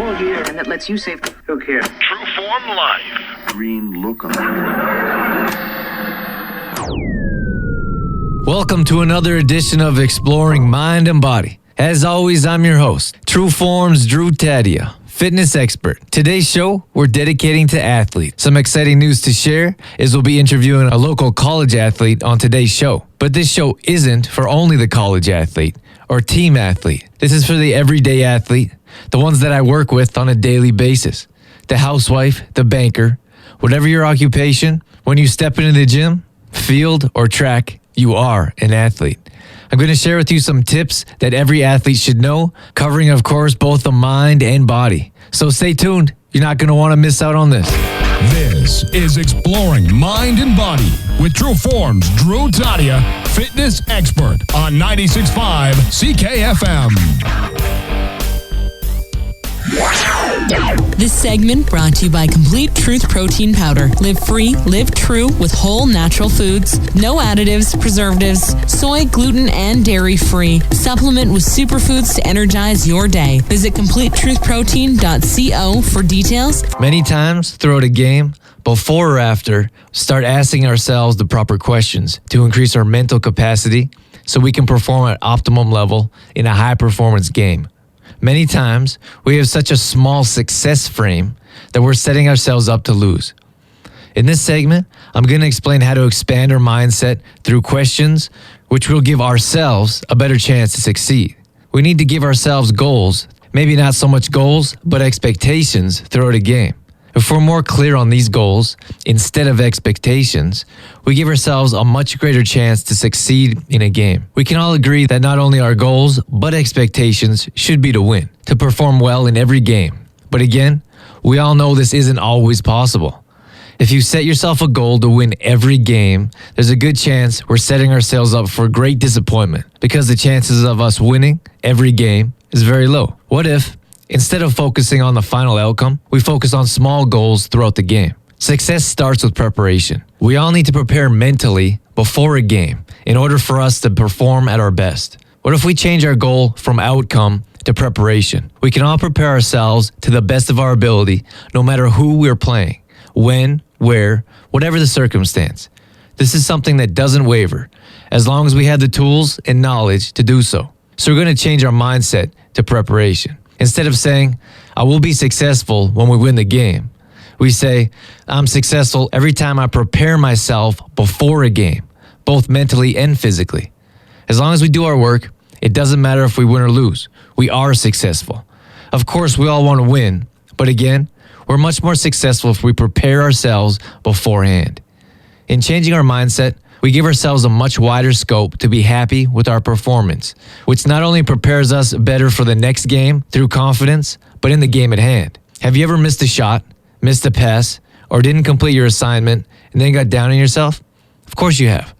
full year, and that lets you save. Who cares? True Form Life. Green look on. Welcome to another edition of Exploring Mind and Body. As always, I'm your host, True Form's Taddia, fitness expert. Today's show, we're dedicating to athletes. Some exciting news to share is we'll be interviewing a local college athlete on today's show. But this show isn't for only the college athlete or team athlete. This is for the everyday athlete, the ones that I work with on a daily basis. The housewife, the banker, whatever your occupation, when you step into the gym, field, or track, you are an athlete. I'm going to share with you some tips that every athlete should know, covering, of course, both the mind and body. So stay tuned. You're not going to want to miss out on this. This is Exploring Mind and Body with True Form's Taddia, fitness expert on 96.5 CKFM. This segment brought to you by Complete Truth Protein Powder. Live free, live true with whole natural foods. No additives, preservatives, soy, gluten, and dairy free. Supplement with superfoods to energize your day. Visit CompleteTruthProtein.co for details. Many times throughout a game, before or after, start asking ourselves the proper questions to increase our mental capacity so we can perform at optimum level in a high-performance game. Many times, we have such a small success frame that we're setting ourselves up to lose. In this segment, I'm going to explain how to expand our mindset through questions, which will give ourselves a better chance to succeed. We need to give ourselves goals, maybe not so much goals, but expectations throughout a game. If we're more clear on these goals instead of expectations, we give ourselves a much greater chance to succeed in a game. We can all agree that not only our goals, but expectations should be to win, to perform well in every game. But again, we all know this isn't always possible. If you set yourself a goal to win every game, there's a good chance we're setting ourselves up for great disappointment because the chances of us winning every game is very low. What if, instead of focusing on the final outcome, we focus on small goals throughout the game? Success starts with preparation. We all need to prepare mentally before a game in order for us to perform at our best. What if we change our goal from outcome to preparation? We can all prepare ourselves to the best of our ability, no matter who we're playing, when, where, whatever the circumstance. This is something that doesn't waver, as long as we have the tools and knowledge to do so. So we're going to change our mindset to preparation. Instead of saying, I will be successful when we win the game, we say, I'm successful every time I prepare myself before a game, both mentally and physically. As long as we do our work, it doesn't matter if we win or lose. We are successful. Of course, we all want to win, but again, we're much more successful if we prepare ourselves beforehand. In changing our mindset, we give ourselves a much wider scope to be happy with our performance, which not only prepares us better for the next game through confidence, but in the game at hand. Have you ever missed a shot, missed a pass, or didn't complete your assignment and then got down on yourself? Of course you have.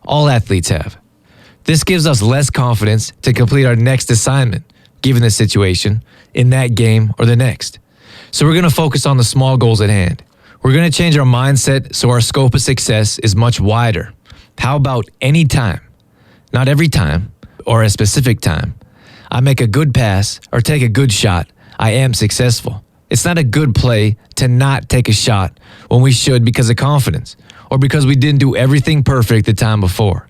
All athletes have. This gives us less confidence to complete our next assignment, given the situation, in that game or the next. So we're going to focus on the small goals at hand. We're going to change our mindset so our scope of success is much wider. How about any time, not every time, or a specific time, I make a good pass or take a good shot, I am successful. It's not a good play to not take a shot when we should because of confidence or because we didn't do everything perfect the time before.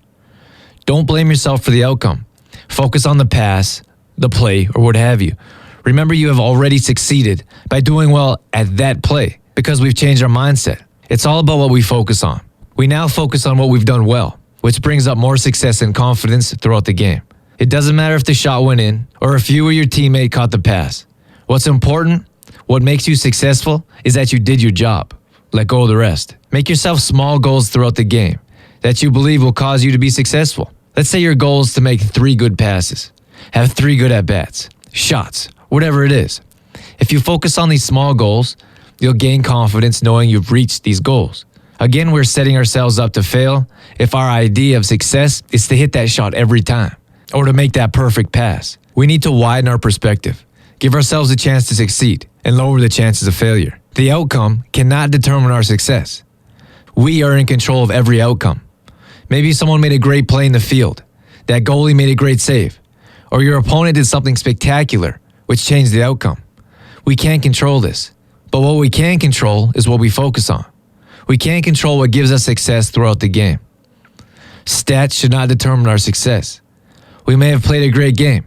Don't blame yourself for the outcome. Focus on the pass, the play, or what have you. Remember, you have already succeeded by doing well at that play because we've changed our mindset. It's all about what we focus on. We now focus on what we've done well, which brings up more success and confidence throughout the game. It doesn't matter if the shot went in or if you or your teammate caught the pass. What's important, what makes you successful, is that you did your job. Let go of the rest. Make yourself small goals throughout the game that you believe will cause you to be successful. Let's say your goal is to make 3 good passes, have 3 good at-bats, shots, whatever it is. If you focus on these small goals, you'll gain confidence knowing you've reached these goals. Again, we're setting ourselves up to fail if our idea of success is to hit that shot every time or to make that perfect pass. We need to widen our perspective, give ourselves a chance to succeed, and lower the chances of failure. The outcome cannot determine our success. We are in control of every outcome. Maybe someone made a great play in the field, that goalie made a great save, or your opponent did something spectacular, which changed the outcome. We can't control this. But what we can control is what we focus on. We can't control what gives us success throughout the game. Stats should not determine our success. We may have played a great game,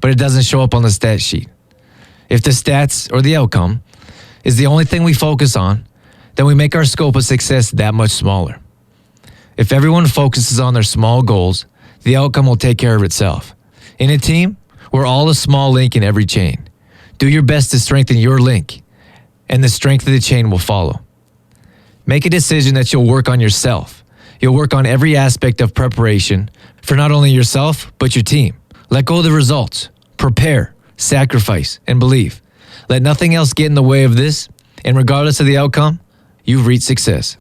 but it doesn't show up on the stat sheet. If the stats or the outcome is the only thing we focus on, then we make our scope of success that much smaller. If everyone focuses on their small goals, the outcome will take care of itself. In a team, we're all a small link in every chain. Do your best to strengthen your link, and the strength of the chain will follow. Make a decision that you'll work on yourself. You'll work on every aspect of preparation for not only yourself, but your team. Let go of the results. Prepare, sacrifice, and believe. Let nothing else get in the way of this, and regardless of the outcome, you've reached success.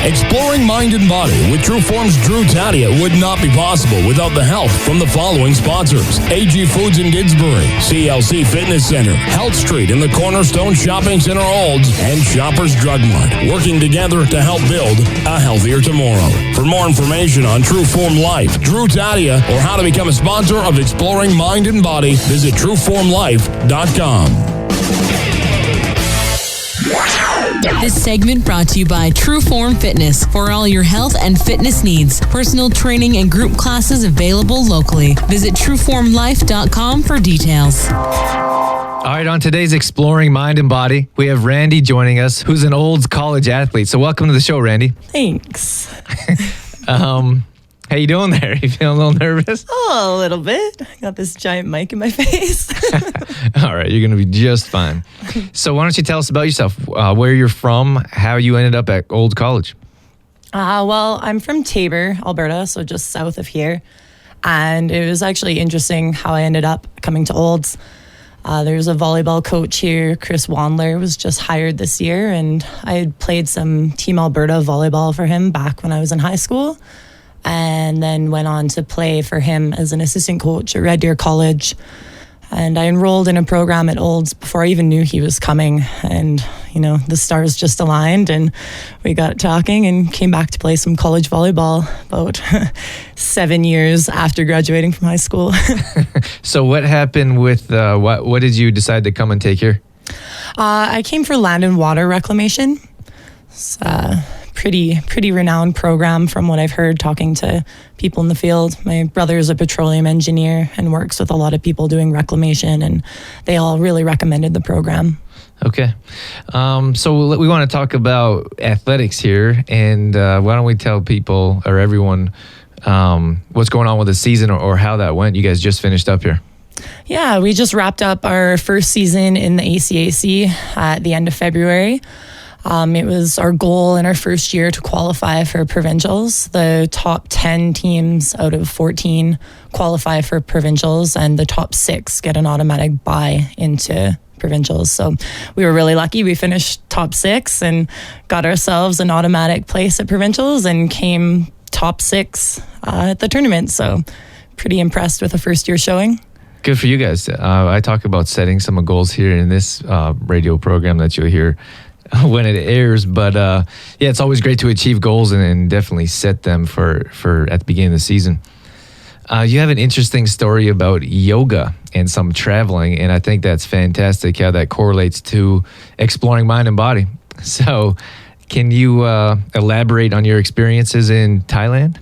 Exploring mind and body with True Form's Drew Taddia would not be possible without the help from the following sponsors: AG Foods in Didsbury, CLC Fitness Center, Health Street in the Cornerstone Shopping Center Olds, and Shoppers Drug Mart, working together to help build a healthier tomorrow. For more information on True Form Life, Drew Taddia, or how to become a sponsor of Exploring Mind and Body, visit trueformlife.com. This segment brought to you by True Form Fitness for all your health and fitness needs. Personal training and group classes available locally. Visit trueformlife.com for details. All right, on today's Exploring Mind and Body, we have Randy joining us, who's an Olds college athlete. So welcome to the show, Randy. Thanks. How you doing there? You feeling a little nervous? Oh, a little bit. I got this giant mic in my face. All right, you're going to be just fine. So why don't you tell us about yourself, where you're from, how you ended up at Olds College? Well, I'm from Taber, Alberta, so just south of here. And it was actually interesting how I ended up coming to Olds. There's a volleyball coach here, Chris Wandler, was just hired this year. And I had played some Team Alberta volleyball for him back when I was in high school. And then went on to play for him as an assistant coach at Red Deer College. And I enrolled in a program at Olds before I even knew he was coming. And, you know, the stars just aligned and we got talking and came back to play some college volleyball about 7 years after graduating from high school. So what happened with, what did you decide to come and take here? I came for land and water reclamation. It's pretty renowned program from what I've heard talking to people in the field. My brother is a petroleum engineer and works with a lot of people doing reclamation, and they all really recommended the program. Okay. So we want to talk about athletics here, and why don't we tell people or everyone what's going on with the season or how that went? You guys just finished up here. Yeah, we just wrapped up our first season in the ACAC at the end of February. It was our goal in our first year to qualify for provincials. The top 10 teams out of 14 qualify for provincials, and the top 6 get an automatic bye into provincials. So we were really lucky. We finished top 6 and got ourselves an automatic place at provincials and came top 6 at the tournament. So pretty impressed with the first year showing. Good for you guys. I talk about setting some goals here in this radio program that you'll hear when it airs, but yeah, it's always great to achieve goals and definitely set them for at the beginning of the season. You have an interesting story about yoga and some traveling, and I think that's fantastic how that correlates to exploring mind and body. So can you elaborate on your experiences in Thailand?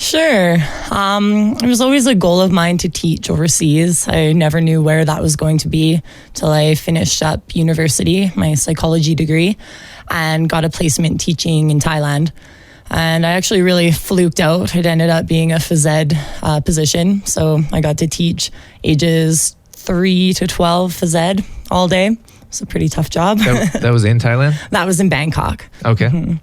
Sure. It was always a goal of mine to teach overseas. I never knew where that was going to be till I finished up university, my psychology degree, and got a placement teaching in Thailand. And I actually really fluked out. It ended up being a phys ed position. So I got to teach ages 3 to 12 phys ed all day. It's a pretty tough job. That was in Thailand? That was in Bangkok. Okay. Mm-hmm.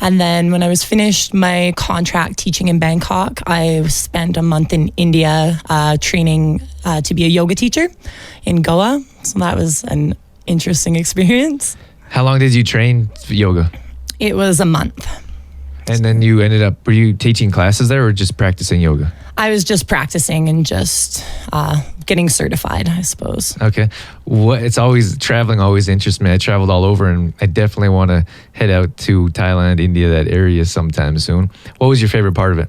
And then when I was finished my contract teaching in Bangkok, I spent a month in India training to be a yoga teacher in Goa. So that was an interesting experience. How long did you train yoga? It was a month. And then you ended up, were you teaching classes there or just practicing yoga? I was just practicing and just getting certified, I suppose. Okay. Traveling always interests me. I traveled all over and I definitely want to head out to Thailand, India, that area sometime soon. What was your favorite part of it?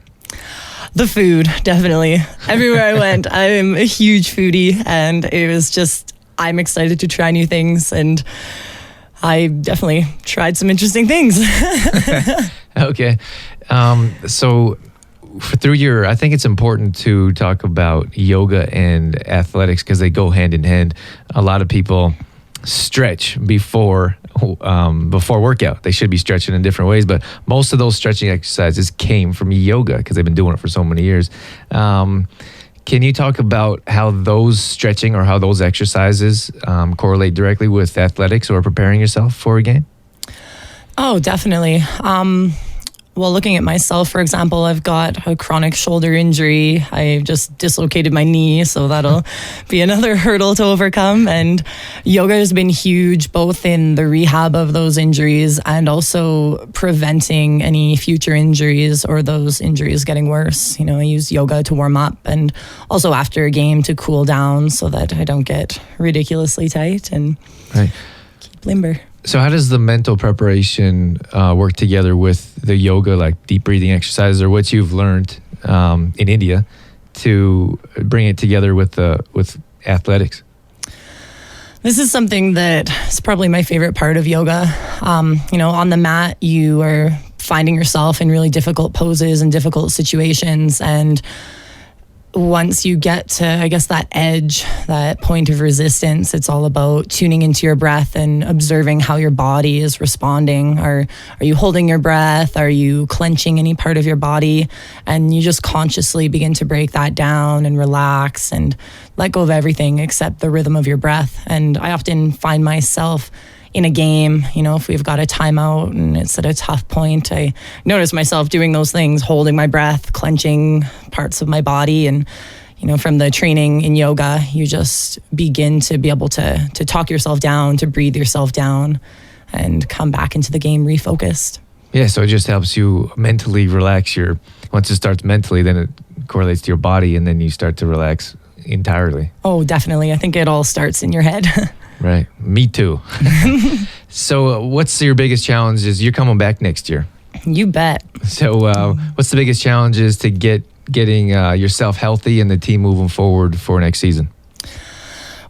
The food, definitely. Everywhere I went, I'm a huge foodie, and it was just I'm excited to try new things, and I definitely tried some interesting things. Okay. So through I think it's important to talk about yoga and athletics because they go hand in hand. A lot of people stretch before workout. They should be stretching in different ways, but most of those stretching exercises came from yoga because they've been doing it for so many years. Can you talk about how those stretching or how those exercises correlate directly with athletics or preparing yourself for a game? Oh, definitely. Well, looking at myself, for example, I've got a chronic shoulder injury. I just dislocated my knee, so that'll be another hurdle to overcome. And yoga has been huge, both in the rehab of those injuries and also preventing any future injuries or those injuries getting worse. I use yoga to warm up and also after a game to cool down so that I don't get ridiculously tight and keep limber. So how does the mental preparation work together with the yoga, like deep breathing exercises, or what you've learned in India to bring it together with athletics? This is something that is probably my favorite part of yoga. On the mat, you are finding yourself in really difficult poses and difficult situations, and once you get to, I guess, that edge, that point of resistance, it's all about tuning into your breath and observing how your body is responding. Are you holding your breath? Are you clenching any part of your body? And you just consciously begin to break that down and relax and let go of everything except the rhythm of your breath. And I often find myself in a game, if we've got a timeout and it's at a tough point, I notice myself doing those things, holding my breath, clenching parts of my body. And, from the training in yoga, you just begin to be able to talk yourself down, to breathe yourself down and come back into the game refocused. Yeah, so it just helps you mentally relax once it starts mentally, then it correlates to your body and then you start to relax entirely. Oh, definitely. I think it all starts in your head. Right. Me too. So what's your biggest challenge? Is you're coming back next year? You bet. So what's the biggest challenge is to getting yourself healthy and the team moving forward for next season?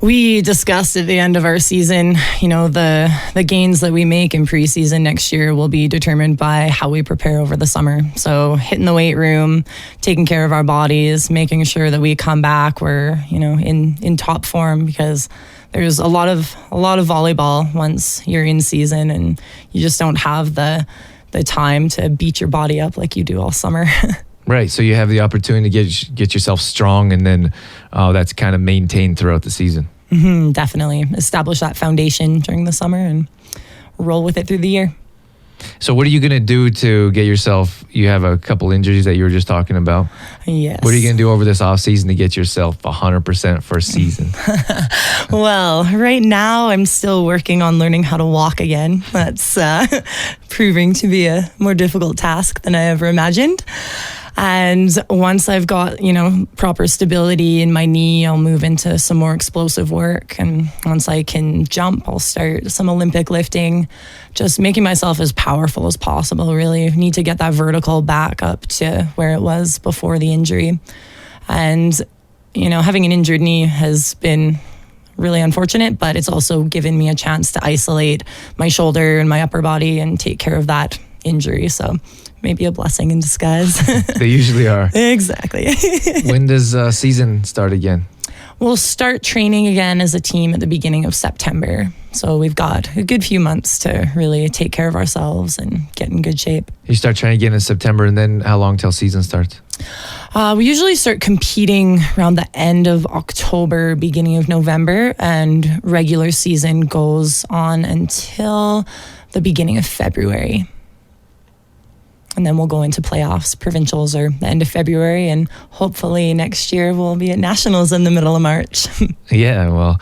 We discussed at the end of our season, the gains that we make in preseason next year will be determined by how we prepare over the summer. So hitting the weight room, taking care of our bodies, making sure that we come back, we're, in top form, because there's a lot of volleyball once you're in season and you just don't have the time to beat your body up like you do all summer. Right. So you have the opportunity to get yourself strong, and then that's kind of maintained throughout the season. Mm-hmm, definitely. Establish that foundation during the summer and roll with it through the year. So what are you going to do to get yourself, you have a couple injuries that you were just talking about. Yes. What are you going to do over this off season to get yourself 100% for a season? Well, right now I'm still working on learning how to walk again. That's proving to be a more difficult task than I ever imagined. And once I've got, proper stability in my knee, I'll move into some more explosive work. And once I can jump, I'll start some Olympic lifting, just making myself as powerful as possible, really. Need to get that vertical back up to where it was before the injury. And, having an injured knee has been really unfortunate, but it's also given me a chance to isolate my shoulder and my upper body and take care of that injury. So maybe a blessing in disguise. They usually are. Exactly. When does season start again? We'll start training again as a team at the beginning of September. So we've got a good few months to really take care of ourselves and get in good shape. You start training again in September, and then how long till season starts? We usually start competing around the end of October, beginning of November, and regular season goes on until the beginning of February. And then we'll go into playoffs, provincials, or the end of February. And hopefully next year we'll be at nationals in the middle of March. Yeah, well,